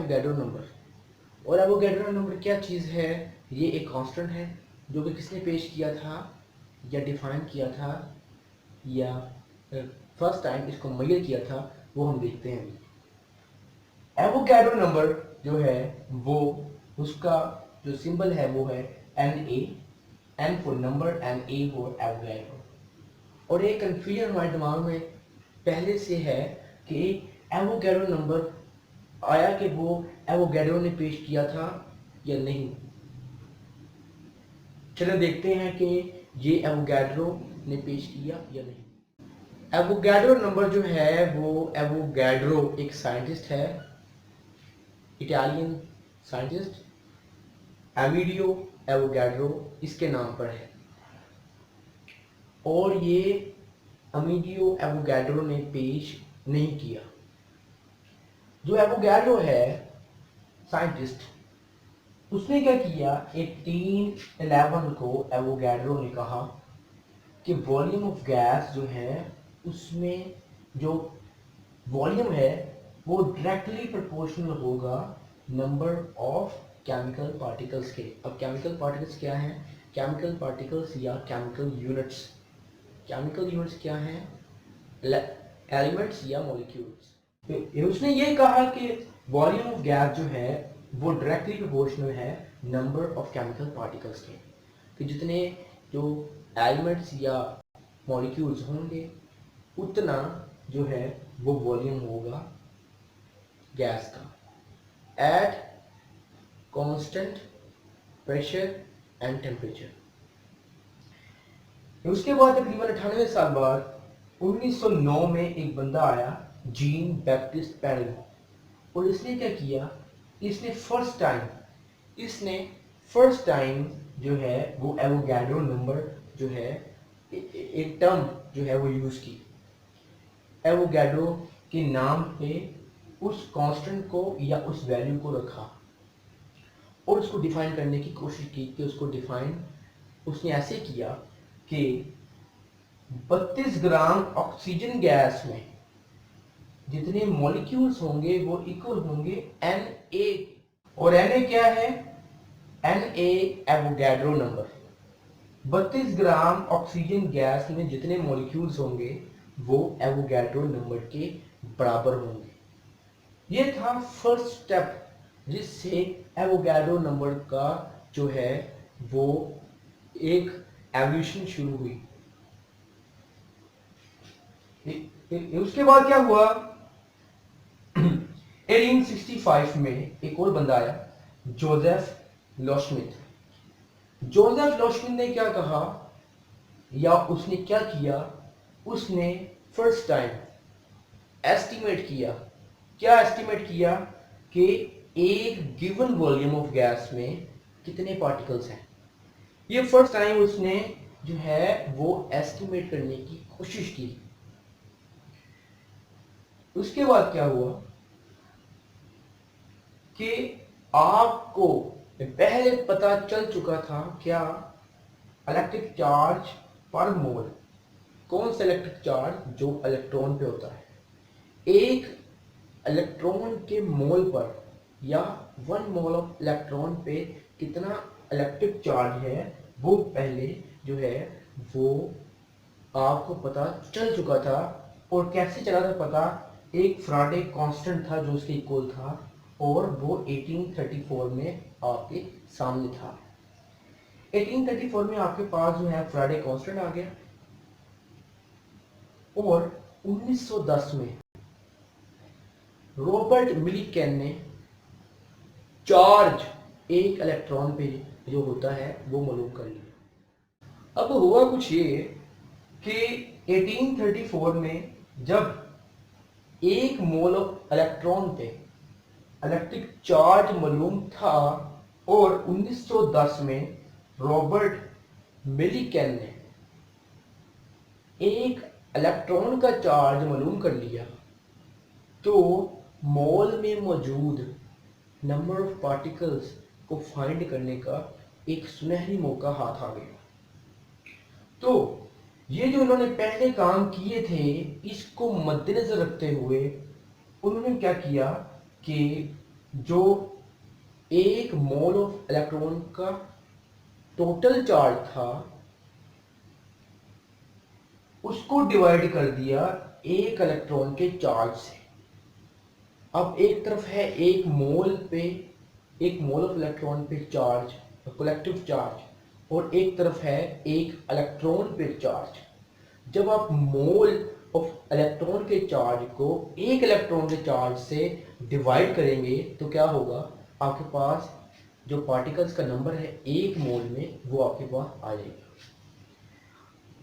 Avogadro number. और Avogadro number क्या चीज़ है? ये एक कांस्टेंट है जो कि किसने पेश किया था या डिफाइन किया था या फर्स्ट टाइम इसको मेजर किया था, वो हम देखते हैं अभी। एवोगैड्रो नंबर जो है वो, उसका जो सिंबल है वो है Na, N for number and A for Avogadro. और एक कन्फ्यूजन हमारे दिमाग में पहले से है कि एवोगैड्रो नंबर आया कि वो एवोगैड्रो ने पेश किया था या नहीं। चलो देखते हैं कि ये एवोगैड्रो ने पेश किया या नहीं। एवोगैड्रो नंबर जो है वो, एवोगैड्रो एक साइंटिस्ट है, इटालियन साइंटिस्ट, एमिडियो एवोगैड्रो इसके नाम पर है। और ये अमीडियो एवोगैड्रो ने पेश नहीं किया। जो एवोगैड्रो है साइंटिस्ट, उसने क्या किया, 1811 को एवोगैड्रो ने कहा कि वॉल्यूम ऑफ गैस जो है उसमें जो वॉल्यूम है वो डायरेक्टली प्रोपोर्शनल होगा नंबर ऑफ केमिकल पार्टिकल्स के। अब केमिकल पार्टिकल्स क्या हैं? केमिकल पार्टिकल्स या केमिकल यूनिट्स। केमिकल यूनिट्स क्या हैं? एलिमेंट्स या मॉलिक्यूल्स। तो उसने ये कहा कि वॉल्यूम ऑफ गैस जो है वो डायरेक्टली प्रोपोर्शनल है नंबर ऑफ केमिकल पार्टिकल्स के। कि जितने जो एलिमेंट्स या मॉलिक्यूल्स होंगे उतना जो है वो वॉल्यूम होगा गैस का at constant pressure and temperature. उसके बाद तकरीबन 98 साल बाद 1909 में एक बंदा आया, जीन बैप्टिस्ट पेरिन, और इसने क्या किया, इसने फर्स्ट टाइम जो है वो एवोगैड्रो नंबर जो है एक टर्म जो है वो यूज की। एवोगैड्रो के नाम पे उस कांस्टेंट को या उस वैल्यू को रखा और उसको डिफाइन करने की कोशिश की कि उसको डिफाइन उसने ऐसे किया कि 32 ग्राम ऑक्सीजन गैस में जितने मॉलिक्यूल्स होंगे वो इक्वल होंगे Na। और Na क्या है? Na Avogadro number. 32 gram oxygen gas में जितने मॉलिक्यूल्स होंगे वो एवोगैड्रो नंबर के बराबर होंगे। ये था फर्स्ट स्टेप जिससे एवोगैड्रो नंबर का जो है वो एक एवोल्यूशन शुरू हुई। उसके बाद क्या हुआ, 1865 में एक और बंदा आया, जोसेफ लोशमिथ। जोसेफ लोशमिथ ने क्या कहा या उसने क्या किया, उसने फर्स्ट टाइम एस्टिमेट किया। क्या एस्टिमेट किया कि एक गिवन वॉल्यूम ऑफ गैस में कितने पार्टिकल्स हैं। ये फर्स्ट टाइम उसने जो है वो एस्टिमेट करने की कोशिश की। उसके बाद क्या हुआ कि आपको पहले पता चल चुका था क्या, इलेक्ट्रिक चार्ज पर मोल। कौन सा इलेक्ट्रिक चार्ज? जो इलेक्ट्रॉन पे होता है। एक इलेक्ट्रॉन के मोल पर या 1 मोल ऑफ इलेक्ट्रॉन पे कितना इलेक्ट्रिक चार्ज है वो पहले जो है वो आपको पता चल चुका था। और कैसे चला था पता? एक फ्राडे कांस्टेंट था जो उसके इक्वल था और वो 1834 में आपके सामने था। 1834 में आपके पास जो है फ्राडे कांस्टेंट आ गया। और 1910 में रॉबर्ट मिलीकन ने चार्ज एक इलेक्ट्रॉन पे जो होता है वो मालूम कर लिया। अब हुआ कुछ ये कि 1834 में जब एक मोल ऑफ इलेक्ट्रॉन पे इलेक्ट्रिक चार्ज मालूम था और 1910 में रॉबर्ट मिलीकन ने एक इलेक्ट्रॉन का चार्ज मालूम कर लिया, तो मोल में मौजूद नंबर ऑफ पार्टिकल्स को फाइंड करने का एक सुनहरी मौका हाथ आ गया। तो ये जो उन्होंने पहले काम किए थे इसको मद्देनजर रखते हुए उन्होंने क्या किया कि जो एक मोल ऑफ इलेक्ट्रॉन का टोटल चार्ज था उसको डिवाइड कर दिया एक इलेक्ट्रॉन के चार्ज से। अब एक तरफ है एक मोल ऑफ इलेक्ट्रॉन पे चार्ज, कलेक्टिव चार्ज, और एक तरफ है एक इलेक्ट्रॉन पे चार्ज। जब आप मोल ऑफ इलेक्ट्रॉन के चार्ज को एक इलेक्ट्रॉन के चार्ज से डिवाइड करेंगे तो क्या होगा, आपके पास जो पार्टिकल्स का नंबर है एक मोल में वो आपके पास आ जाएगा।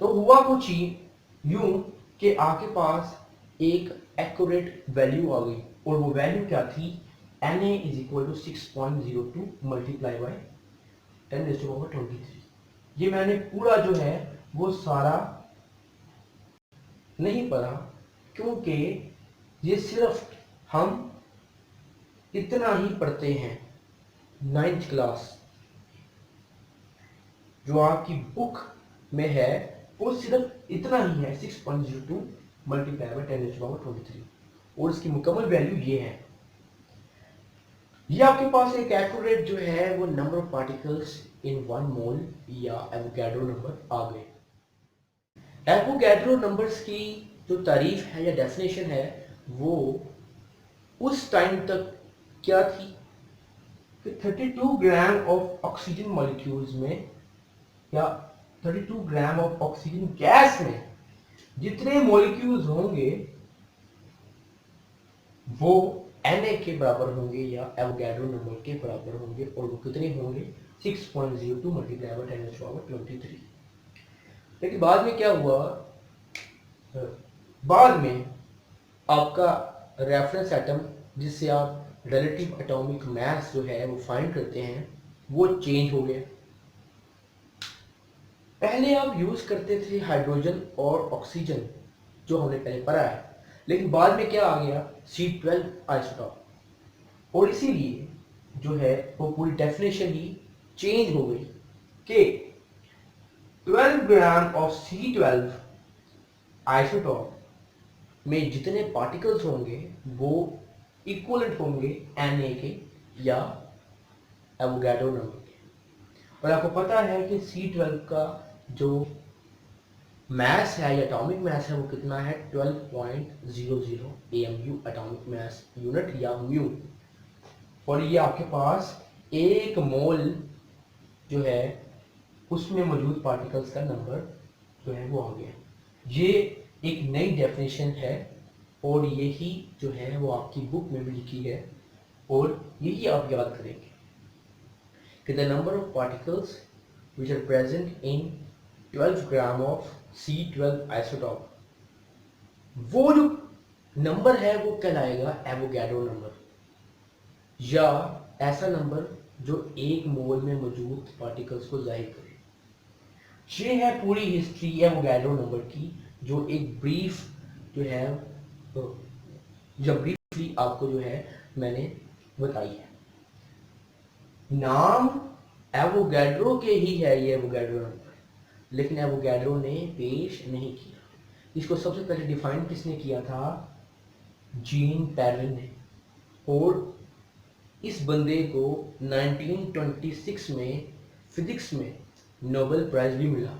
तो हुआ कुछ यूं कि आपके पास एक एक्यूरेट वैल्यू आ गई, और वो वैल्यू क्या थी, Na is equal to 6.02 multiply by 10⁻23। ये मैंने पूरा जो है वो सारा नहीं पढ़ा, क्योंकि ये सिर्फ हम इतना ही पढ़ते हैं 9th क्लास, जो आपकी बुक में है वो सिर्फ इतना ही है 6.02 मल्टीप्लाई बाई 10⁻23, और इसकी मुकम्मल वैल्यू ये है। ये आपके पास एक एक्यूरेट जो है वो number of particles in one mole या एवोगैड्रो नंबर आ गए। एवोगैड्रो नंबर्स की जो तारीफ है या डेफिनेशन है वो उस टाइम तक क्या थी कि 32 ग्राम ऑफ ऑक्सीजन मॉलिक्यूल्स में या 32 ग्राम ऑफ ऑक्सीजन गैस में जितने मॉलिक्यूल्स होंगे वो Na के बराबर होंगे या एवोगैड्रो नंबर के बराबर होंगे, और वो कितने होंगे 6.02 मल्टीप्लाई बाई 10⁻23। लेकिन बाद में क्या हुआ, बाद में आपका रेफरेंस एटम जिससे आप रिलेटिव एटॉमिक मास जो है वो फाइंड करते हैं वो चेंज हो गया। पहले आप यूज करते थे हाइड्रोजन और ऑक्सीजन जो हमने पहले पढ़ा है, लेकिन बाद में क्या आ गया C12 आइसोटॉप, और इसीलिए जो है वो पूरी डेफिनेशन ही चेंज हो गई कि 12 ग्राम ऑफ C12 आइसोटॉप में जितने पार्टिकल्स होंगे वो इक्वलेंट होंगे Na के या एवोगैड्रो नंबर के। और आपको पता है कि C12 का जो मास है या एटॉमिक मास है वो कितना है 12.00 AMU एटॉमिक मास यूनिट या म्यू, और ये आपके पास एक मोल जो है उसमें मौजूद पार्टिकल्स का नंबर जो है वो आ गया। ये एक नई डेफिनेशन है और यही जो है वो आपकी बुक में भी लिखी है, और यही आप याद करेंगे कि the number of particles which are present in 12 gram of C12 isotope, वो जो नंबर है वो कहलाएगा एवोगैड्रो नंबर, या ऐसा नंबर जो एक मोल में मौजूद पार्टिकल्स को जाहिर करे। ये है पूरी हिस्ट्री एवोगैड्रो नंबर की, जो एक ब्रीफ जो है जब ब्रीफली आपको जो है मैंने बताई है। नाम एवोगैड्रो के ही है ये एवोगैड्रो नंबर, लेकिन एवोगैड्रो ने पेश नहीं किया। इसको सबसे पहले डिफाइन किसने किया था, जीन पैरेंट ने, और इस बंदे को 1926 में फिजिक्स में नोबेल प्राइज भी मिला।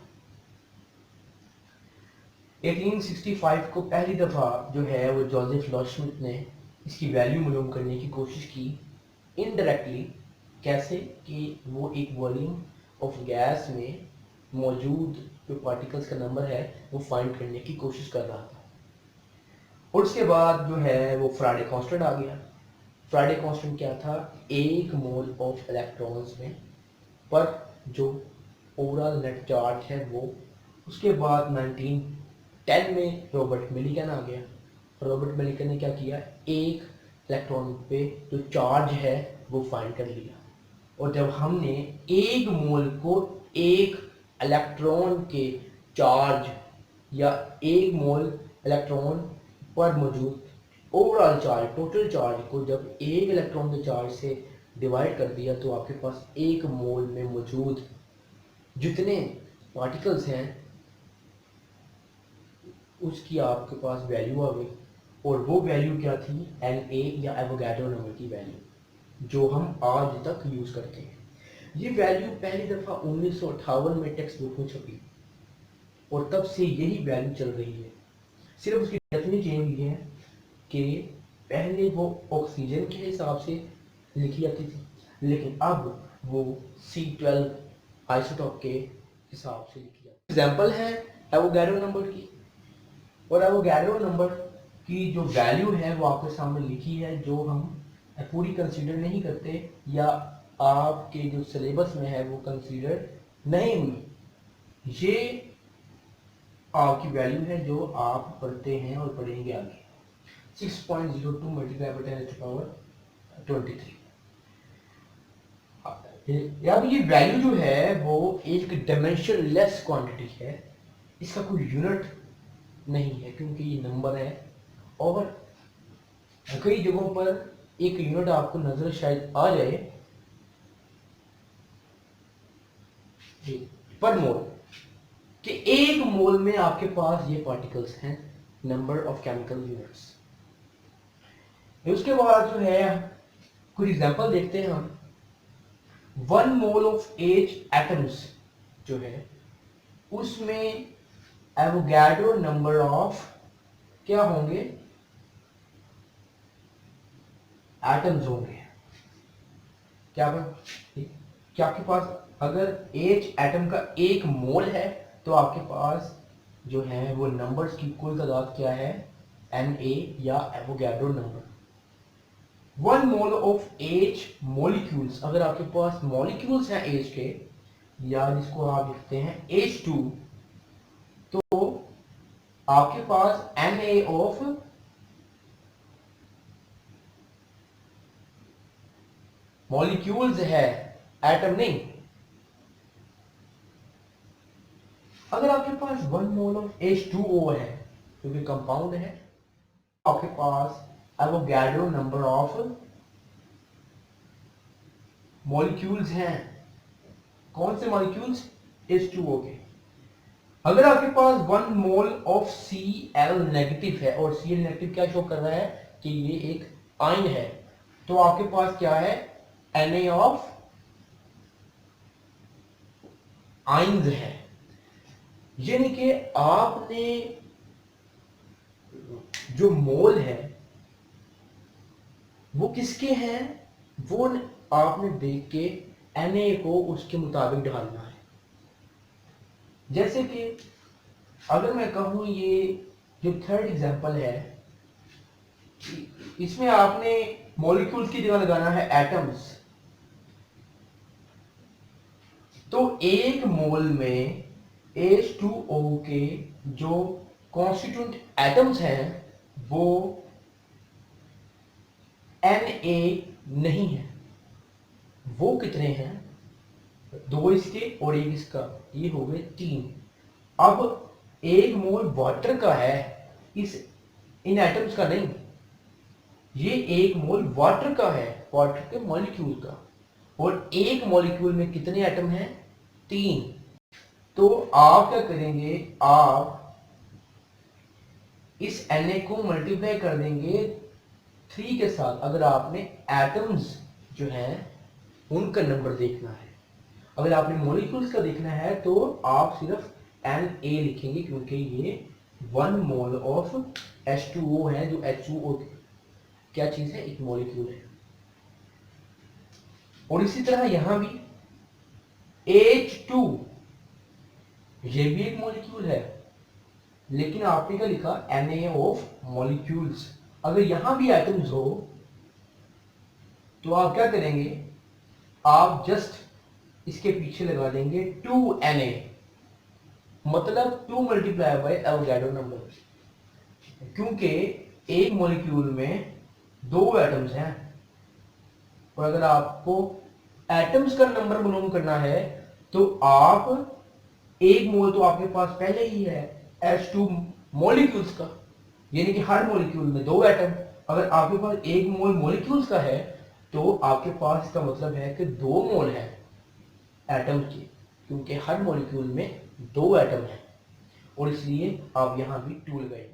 1865 को पहली दफा जो है वो जोसेफ लॉशमिट ने इसकी वैल्यू मालूम करने की कोशिश की इनडायरेक्टली। कैसे कि वो एक वॉल्यूम ऑफ गैस में मौजूद जो पार्टिकल्स का नंबर है वो फाइंड करने की कोशिश कर रहा था, और उसके बाद जो है वो फ्राडे कांस्टेंट आ गया। फ्राडे कांस्टेंट क्या था, एक मोल ऑफ इलेक्ट्रॉन्स में पर जो ओवरऑल नेट चार्ज है वो। उसके बाद 1910 में रॉबर्ट मिलिगन आ गया। रॉबर्ट मिलिगन ने क्या किया, एक इलेक्ट्रॉन पे जो चार्ज है वो फाइंड कर लिया, और जब हमने एक मोल को एक इलेक्ट्रॉन के चार्ज या एक मोल इलेक्ट्रॉन पर मौजूद ओवरऑल चार्ज, टोटल चार्ज को जब एक इलेक्ट्रॉन के चार्ज से डिवाइड कर दिया तो आपके पास एक मोल में मौजूद जितने पार्टिकल्स हैं उसकी आपके पास वैल्यू आ गई, और वो वैल्यू क्या थी, Na या एवोगैड्रो नंबर की वैल्यू। जो हम आज तक यूज करते हैं। ये वैल्यू पहली दफा 1958 में टेक्स्ट बुक में छपी और तब से यही वैल्यू चल रही है। सिर्फ उसकी डेफिनेशन चेंज हुई है कि पहले वो ऑक्सीजन के हिसाब से लिखी जाती थी, लेकिन अब वो C12 आइसोटॉप के हिसाब से लिखी जाती है। एग्जाम्पल है एवोगैड्रो नंबर की, और एवोगैड्रो नंबर की जो वैल्यू है वो आपके सामने लिखी है, जो हम पूरी कंसीडर नहीं करते या आपके जो सिलेबस में है वो कंसीडर नहीं हुई। ये आपकी वैल्यू है जो आप पढ़ते हैं और पढ़ेंगे आगे। 6.02 मल्टीप्लाई बाय 10 टू पावर 23। अब ये वैल्यू जो है वो एक डायमेंशन लेस क्वांटिटी है, इसका कोई यूनिट नहीं है क्योंकि ये नंबर है, और कई जगहों पर एक यूनिट आपको नजर शायद आ जाए पर मोल, कि एक मोल में आपके पास ये पार्टिकल्स हैं, नंबर ऑफ केमिकल यूनिट्स। उसके बाद जो है कुछ एग्जांपल देखते हैं हम। 1 मोल ऑफ एच एटम्स जो है उसमें एवोगैड्रो नंबर ऑफ क्या होंगे, एटम्स होंगे। क्या आपके पास अगर H एटम का एक मोल है तो आपके पास जो है वो नंबर्स की कुल तादाद क्या है, Na या Avogadro number. 1 mole of H molecules, अगर आपके पास मॉलिक्यूल्स हैं H के, या जिसको आप लिखते हैं H2, तो आपके पास Na ऑफ मॉलिक्यूल्स है, एटम नहीं। अगर आपके पास 1 मोल ऑफ H2O है क्योंकि कंपाउंड है, आपके पास एवोगैड्रो नंबर ऑफ मॉलिक्यूल्स हैं। कौन से मॉलिक्यूल्स? H2O के। अगर आपके पास 1 मोल ऑफ Cl नेगेटिव है, और Cl नेगेटिव क्या शो कर रहा है कि ये एक आयन है, तो आपके पास क्या है, Na ऑफ आयन्स है। यानी कि आपने जो मोल है वो किसके हैं, वो आपने देख के Na को उसके मुताबिक ढालना है। जैसे कि अगर मैं कहूं ये जो थर्ड एग्जांपल है, इसमें आपने मॉलिक्यूल्स की जगह लगाना है एटम्स। तो एक मोल में H2O के जो कॉन्स्टिट्यूएंट एटम्स हैं वो Na नहीं है। वो कितने हैं? 2 इसके और 1 इसका, ये हो गए 3। अब 1 मोल वाटर का है, इन एटम्स का नहीं। ये 1 मोल वाटर का है, वाटर के मॉलिक्यूल का, और एक मॉलिक्यूल में कितने एटम हैं? 3। तो आप क्या करेंगे, आप इस Na को मल्टीप्लाई कर देंगे 3 के साथ, अगर आपने एटम्स जो हैं उनका नंबर देखना है। अगर आपने मॉलिक्यूल्स का देखना है तो आप सिर्फ Na लिखेंगे, क्योंकि ये 1 मोल ऑफ H2O है, जो H2O क्या चीज है, एक मॉलिक्यूल है। और इसी तरह यहां भी H2 ये भी एक मॉलिक्यूल है, लेकिन आपने क्या लिखा, Na ऑफ मॉलिक्यूल्स। अगर यहां भी एटम्स हो तो आप क्या करेंगे, आप जस्ट इसके पीछे लगा देंगे 2Na, मतलब 2 मल्टीप्लाई बाय एवोगैड्रो नंबर, क्योंकि एक मॉलिक्यूल में 2 एटम्स हैं। और अगर आपको एटम्स का नंबर मालूम करना है तो आप एक मोल तो आपके पास पहले ही है H2 मॉलिक्यूल्स का, यानी कि हर मॉलिक्यूल में 2 एटम। अगर आपके पास 1 मोल मॉलिक्यूल्स का है तो आपके पास इसका मतलब है कि 2 मोल है एटम के, क्योंकि हर मॉलिक्यूल में 2 एटम है, और इसलिए आप यहां भी 2 लगाएंगे।